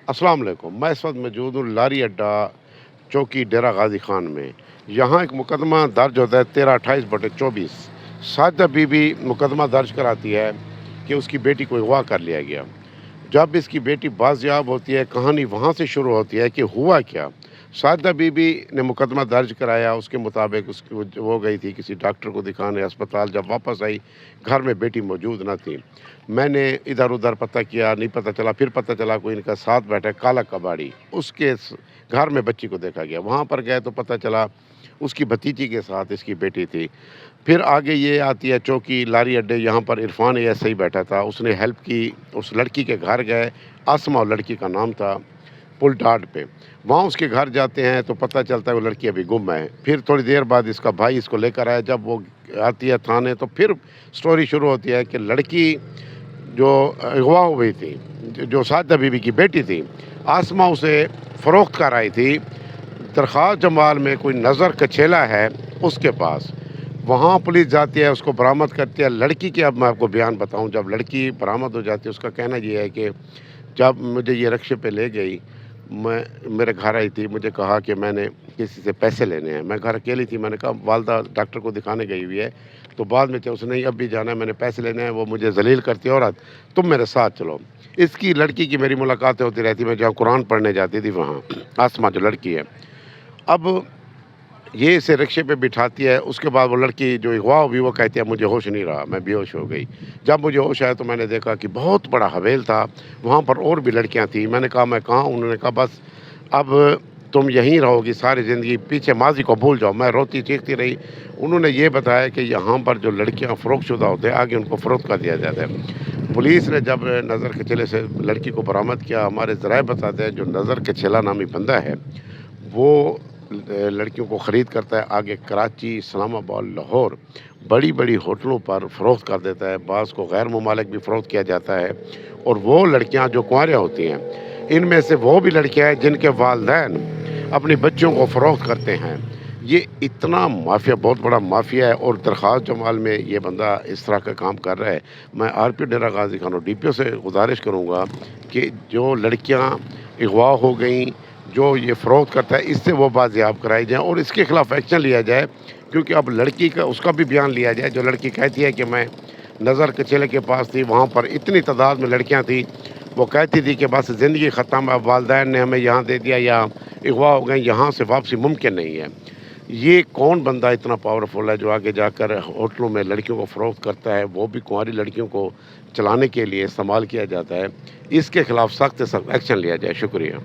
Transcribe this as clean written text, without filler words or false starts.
अस्सलाम वालेकुम। मैं इस वक्त मौजूद हूँ लारी अड्डा चौकी डेरा गाजी खान में। यहाँ एक मुकदमा दर्ज होता है 1328/24। साजिदा बीबी मुकदमा दर्ज कराती है कि उसकी बेटी को अगवा कर लिया गया। जब इसकी बेटी बाजियाब होती है, कहानी वहाँ से शुरू होती है कि हुआ क्या। साजिदा बीबी ने मुकदमा दर्ज कराया, उसके मुताबिक उसकी वो गई थी किसी डॉक्टर को दिखाने अस्पताल। जब वापस आई, घर में बेटी मौजूद न थी। मैंने इधर उधर पता किया, नहीं पता चला। फिर पता चला कोई इनका साथ बैठा है काला कबाड़ी, उसके घर में बच्ची को देखा गया। वहाँ पर गए तो पता चला उसकी भतीजी के साथ इसकी बेटी थी। फिर आगे ये आती है चौकी लारी अड्डे, यहाँ पर इरफान ऐसे ही बैठा था, उसने हेल्प की। उस लड़की के घर गए, आसमा लड़की का नाम था, पुल डाड पे। वहाँ उसके घर जाते हैं तो पता चलता है वो लड़की अभी गुम है। फिर थोड़ी देर बाद इसका भाई इसको लेकर आया। जब वो आती है थाने तो फिर स्टोरी शुरू होती है कि लड़की जो अगवा हुई थी, जो साजिदा बीबी की बेटी थी, आसमा उसे फ़रोख्त कर आई थी दरख्वास्त जमाल में। कोई नज़र कछेला है उसके पास। वहाँ पुलिस जाती है, उसको बरामद करती है। लड़की के अब मैं आपको बयान बताऊँ, जब लड़की बरामद हो जाती है उसका कहना ये है कि जब मुझे ये रिक्शे पे ले गई, मैं मेरे घर आई थी, मुझे कहा कि मैंने किसी से पैसे लेने हैं। मैं घर अकेली थी, मैंने कहा वालदा डॉक्टर को दिखाने गई हुई है। तो बाद में उसने नहीं अब भी जाना है, मैंने पैसे लेने हैं। वो मुझे जलील करती है, औरत तुम मेरे साथ चलो। इसकी लड़की की मेरी मुलाकातें होती रहती, मैं जहाँ कुरान पढ़ने जाती थी वहाँ, आसमा जो लड़की है। अब ये इसे रिक्शे पे बिठाती है। उसके बाद वो लड़की जो अगवा हुई वो कहती है मुझे होश नहीं रहा, मैं बेहोश हो गई। जब मुझे होश आया तो मैंने देखा कि बहुत बड़ा हवेल था, वहाँ पर और भी लड़कियाँ थीं। मैंने कहा मैं कहाँ हूँ? उन्होंने कहा बस अब तुम यहीं रहोगी सारी ज़िंदगी, पीछे माजी को भूल जाओ। मैं रोती चीखती रही। उन्होंने ये बताया कि यहाँ पर जो लड़कियाँ फ़रोख्तशुदा होते हैं, आगे उनको फ़रोख्त कर दिया जाता है। पुलिस ने जब नज़र कछेले से लड़की को बरामद किया, हमारे ज़राए बताते हैं जो नज़र कछेला नामी बंदा है वो लड़कियों को ख़रीद करता है, आगे कराची, इस्लामाबाद, लाहौर बड़ी-बड़ी होटलों पर फ़रोख्त कर देता है। बाज़ को गैर मुमालिक भी फ़रोख्त किया जाता है। और वो लड़कियां जो कुंवारियाँ होती हैं, इनमें से वो भी लड़कियां हैं जिनके वालिदैन अपनी बच्चियों को फ़रोख्त करते हैं। ये इतना माफिया, बहुत बड़ा माफिया है। और दरख्वास्त जमाल में ये बंदा इस तरह का काम कर रहा है। मैं आरपी डेरा गाजी खान और डीपीओ से गुजारिश करूँगा कि जो लड़कियाँ अगवा हो गई, जो ये फ़रोख्त करता है, इससे वो बाजियाब कराई जाएँ और इसके ख़िलाफ़ एक्शन लिया जाए। क्योंकि अब लड़की का उसका भी बयान लिया जाए। जो लड़की कहती है कि मैं नज़र कछेले के पास थी, वहाँ पर इतनी तादाद में लड़कियाँ थीं, वो कहती थी कि बस ज़िंदगी ख़त्म, अब वालिदैन ने हमें यहाँ दे दिया या अगवा हो गए, यहाँ से वापसी मुमकिन नहीं है। ये कौन बंदा इतना पावरफुल है जो आगे जाकर होटलों में लड़कियों को फ़रोख्त करता है, वो भी कुंवारी लड़कियों को चलाने के लिए इस्तेमाल किया जाता है। इसके ख़िलाफ़ सख्त से सख्त एक्शन लिया जाए। शुक्रिया।